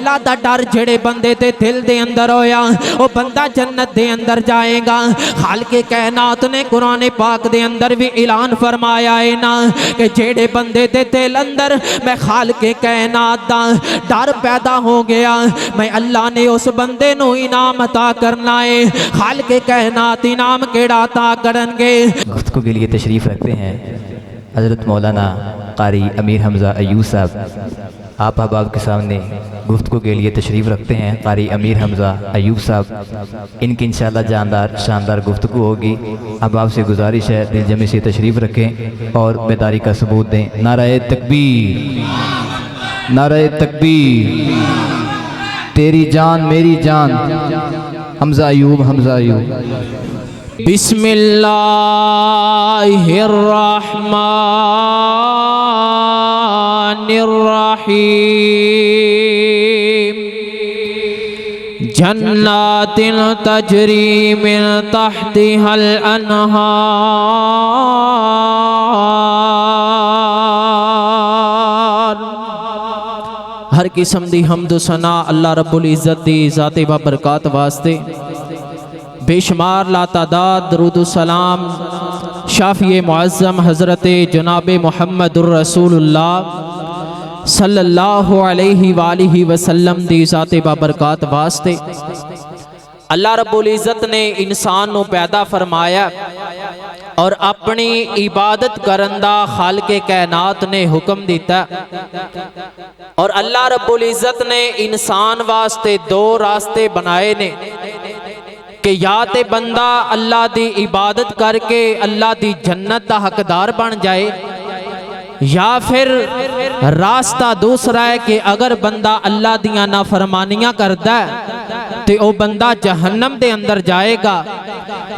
اللہ دا ڈر جڑے بندے تے دل دے اندر ہویا وہ بندہ جنت دے اندر جائے گا۔ خالق کائنات نے قرآن پاک دے اندر بھی اعلان فرمایا ہے نا کہ جڑے بندے دے دل اندر میں خالق کائنات دا ڈر پیدا ہو گیا میں اللہ نے اس بندے نو انعام عطا کرنا ہے۔ خالق کائنات انعام کیڑا عطا کرن گے؟ گفتگو کے لیے تشریف رکھتے ہیں حضرت مولانا قاری امیر حمزہ ایوب صاحب۔ آپ احباب کے سامنے گفتگو کے لیے تشریف رکھتے ہیں قاری امیر حمزہ ایوب صاحب۔ ان کی انشاءاللہ شاندار گفتگو ہوگی۔ احباب سے گزارش ہے دل جمعی سے تشریف رکھیں اور بیداری کا ثبوت دیں۔ نعرہ تکبیر، نعرہ تکبیر، تیری جان میری جان، حمزہ ایوب، حمزہ ایوب۔ بسم اللہ الرحمن الرحیم۔ جنات تجری من تحتها الانہار، ہر قسم دی حمد و ثنا اللہ رب العزت دی ذات بابرکات واسطے، بے شمار لا تعداد درود و سلام شافی معظم حضرت جناب محمد الرسول اللہ صلی اللہ علیہ وآلہ وسلم دی ذات بابرکات واسطے۔ اللہ رب العزت نے انسان نو پیدا فرمایا اور اپنی عبادت کرندہ خالق کائنات نے حکم دیتا، اور اللہ رب العزت نے انسان واسطے دو راستے بنائے نے کہ یا تے بندہ اللہ دی عبادت کر کے اللہ دی جنت دا حقدار بن جائے، یا پھر راستہ دوسرا ہے کہ اگر بندہ اللہ دیاں نافرمانیاں کردا ہے تے او بندہ جہنم دے اندر جائے گا۔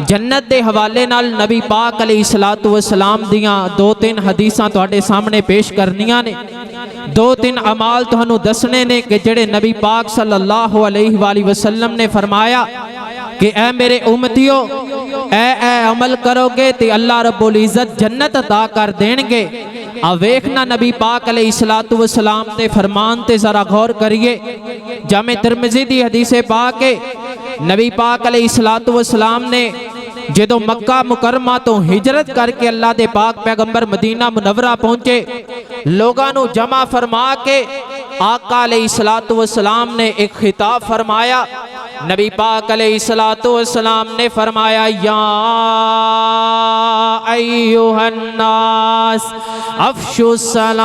جنت دے حوالے نال نبی پاک علیہ السلام دیاں دو تین حدیثاں تواڈے سامنے پیش کرنیاں نے، دو تین اعمال تہانوں دسنے نے کہ جڑے نبی پاک صلی اللہ علیہ وآلہ وسلم نے فرمایا کہ اے میرے امتیو اے عمل کرو گے تے اللہ رب العزت جنت عطا کر دیں گے۔ ویکھنا نبی پاک علیہ السلام تے فرمان تے ذرا غور کریے۔ جامع ترمذی دی حدیث پاک ہے، نبی پاک علیہ السلام نے جدو مکہ مکرمہ تو ہجرت کر کے اللہ دے پاک پیغمبر مدینہ منورہ پہنچے، لوگانو جمع فرما کے آقا علیہ السلام نے ایک خطاب فرمایا۔ نبی پاک علیہ السلام نے فرمایا یا ایوہ الناس افشوا السلام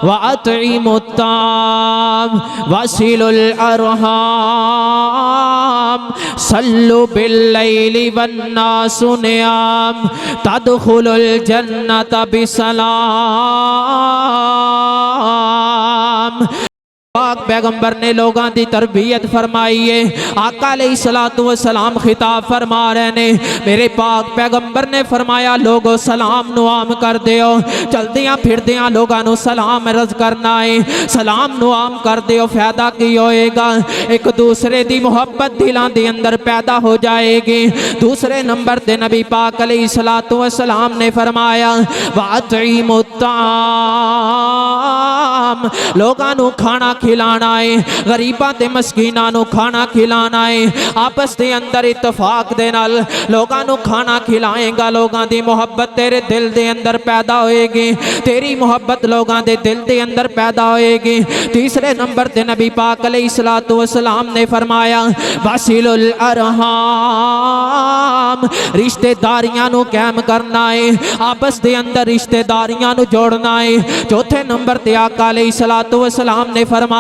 وَأَطْعِمُوا الطَّعَامَ وَصِلُوا الْأَرْحَامَ صَلُّوا بِاللَّيْلِ وَالنَّاسُ نِيَامٌ تَدْخُلُوا الْجَنَّةَ بِسَلَامٍ۔ پاک پیغمبر نے لوگاں دی تربیت فرمائی ہے۔ آقا علیہ السلام خطاب فرما رہے نے، میرے پاک پیغمبر نے فرمایا لوگو سلام نو عام کر دیو، چلدیاں پھردیاں لوگاں نو سلام عرض کرنا ہے، سلام نو عام کر دیو، فائدہ کی ہوئے گا؟ ایک دوسرے دی محبت دلان دی اندر پیدا ہو جائے گی۔ دوسرے نمبر تے نبی پاک علیہ السلام نے فرمایا وَأَطْعِمُوا الطَّعَامَ، لوگاں نو کھانا کھلانا ہے، غریباں تے مسکیناں نو کھانا کھلانا ہے، آپس دے اندر اتفاق دے نال لوگاں نو کھانا کھلائیں گا، لوگاں دی محبت تیرے دل دے اندر پیدا ہوئے گی، تیری محبت لوگاں دے دل دے اندر پیدا ہوئے گی۔ تیسرے نمبر تے نبی پاک علیہ السلام نے فرمایا وَصِلُوا الْأَرْحَامَ، رشتہ داریاں نو قائم کرنا ہے، آپس دے اندر رشتہ داریاں نو جوڑنا ہے۔ چوتھے نمبر تے آقا علیہ السلام نے فرمایا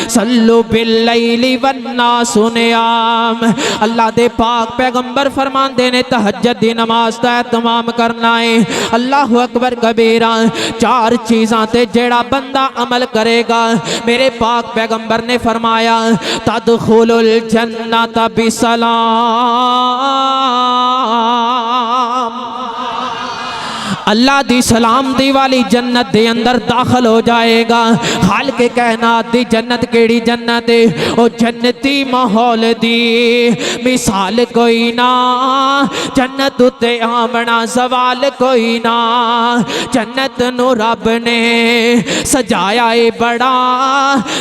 صلو باللیل والناس نیام، اللہ دے پاک پیغمبر فرمان دینے تہجد دی نماز دا اہتمام کرنا ہے۔ اللہ اکبر کبیرہ، چار چیزاں تے جیڑا بندہ عمل کرے گا، میرے پاک پیغمبر نے فرمایا تدخل الجنت بسلام، اللہ دی سلام دی والی جنت دے اندر داخل ہو جائے گا۔ خالق کائنات دی جنت کیڑی جنت ہے؟ او جنتی ماحول دی مثال کوئی نہ، جنت تے آمنا سوال کوئی نہ، جنت نو رب نے سجایا ہے بڑا،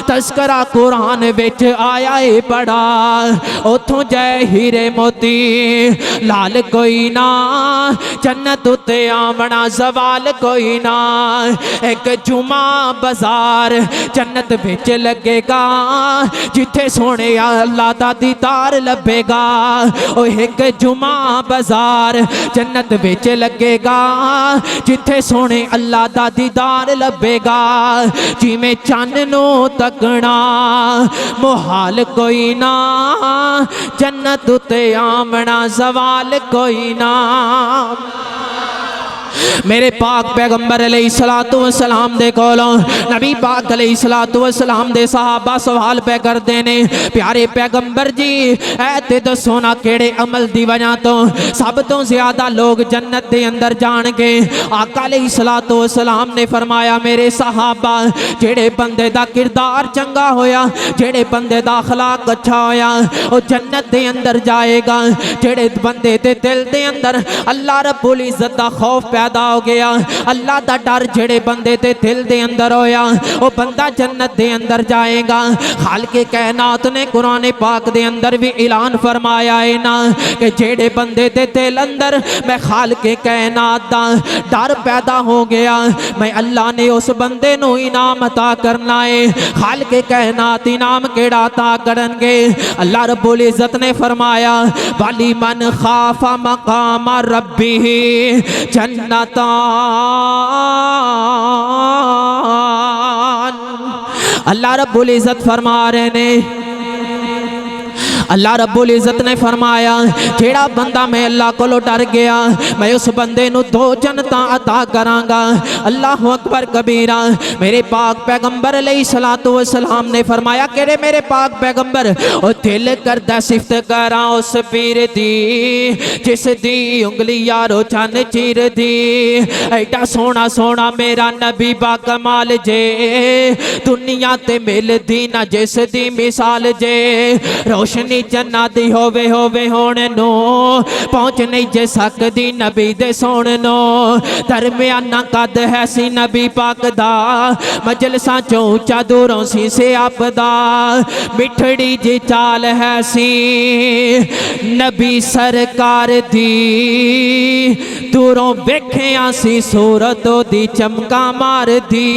تذکرہ قرآن وچ آیا ہے بڑا، اتھوں جائے ہیرے موتی لال کوئی نہ، جنت تے آمنا سوال کوئی نہ۔ ایک جمعہ بازار جنت وچ لگے گا، جتھے سونے اللہ دا دیدار لبے گا۔ او ایک جمعہ بازار جنت وچ لگے گا، جتھے سونے اللہ دا دیدار لبے گا۔ جی میں چن نو تکنا محال کوئی نہ، جنت تے آمنا سوال کوئی نہ۔ میرے پاک پیغمبر علیہ السلام دے کولوں نبی پاک علیہ السلام دے صحابہ سوال پہ کر دینے، پیارے پیغمبر جی اے تے دسونا کیڑے عمل دی وجہ تو سب تو زیادہ لوگ جنت دے اندر جان گے؟ آقا علیہ السلام نے فرمایا میرے صحابہ جیڑے بندے دا کردار چنگا ہویا، جیڑے بندے دا اخلاق اچھا ہویا وہ جنت دے اندر جائے گا۔ جیڑے بندے دے دل دے اندر اللہ رب العزت دا خوف پیدا ہو گیا، اللہ دا ڈر جڑے بندے دے دل دے اندر ہویا، وہ بندہ جنت دے اندر جائے گا۔ خالق کائنات نے قرآن پاک دے اندر بھی اعلان فرمایا ہے نا کہ جڑے بندے دے دل اندر میں خالق کائنات دا ڈر پیدا ہو گیا، میں اللہ نے اس بندے نو انعام عطا کرنا ہے۔ خالق کائنات انعام کیڑا عطا کرن گے؟ اللہ رب العزت نے فرمایا وَلِمَنْ من خاف مقام ربه جنتان، اللہ رب العزت فرما رہے نے، اللہ رب العزت نے فرمایا جیڑا بندہ میں اللہ کو ڈر گیا میں اس بندے نو 2 جنتاں عطا کراں گا۔ اللہ اکبر کبیرہ۔ میرے پاک پیغمبر علیہ السلام نے فرمایا کہ میرے پاک پیغمبر او دل کردہ صفت کراں اس پیر دی جس دی انگلی یارو چن چیر دی، ایڈا سونا سونا میرا نبی با کمال جے، دنیا تے مل دی نہ جس دی مثال جے، روشنی جناتی ہووے ہونے نو پہنچ نہیں جے سکدی نبی دے سون نو، درمیانہ قد ہے سی نبی پاک دا، مجلساں چونچا دوروں سی سے آپ دا، مٹھڑی جی چال ہے سی نبی سرکار دی، دوروں ویکھیاں سی صورتوں دی چمکا مار دی۔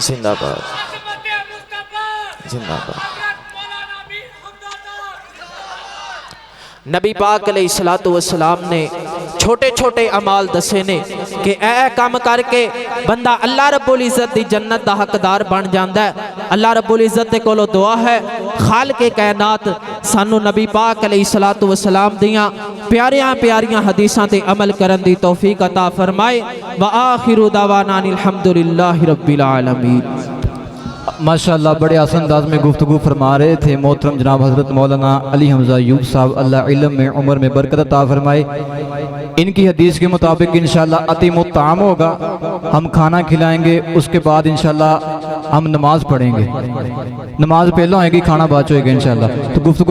زندہ باد، زندہ باد۔ نبی پاک علیہ السلام نے چھوٹے چھوٹے عمال دسے نے کہ اے کام کر کے بندہ اللہ رب العزت دی جنت دا حقدار بن جاندا ہے۔ اللہ رب العزت دے کولو دعا ہے خالق کائنات سانو نبی پاک علیہ السلام دیاں پیاریاں پیاریاں حدیثاں تے عمل کرن دی توفیق عطا فرمائے۔ وآخر دعوانا الحمدللہ رب العالمین۔ ماشاءاللہ بڑے آسان انداز میں گفتگو فرما رہے تھے محترم جناب حضرت مولانا علی حمزہ ایوب صاحب، اللہ علم میں عمر میں برکت عطا فرمائے۔ ان کی حدیث کے مطابق انشاءاللہ عتیم الطعام ہوگا، ہم کھانا کھلائیں گے، اس کے بعد انشاءاللہ ہم نماز پڑھیں گے، نماز پہلا ہوئے گی، کھانا بعد ہوئے گا انشاءاللہ۔ تو گفتگو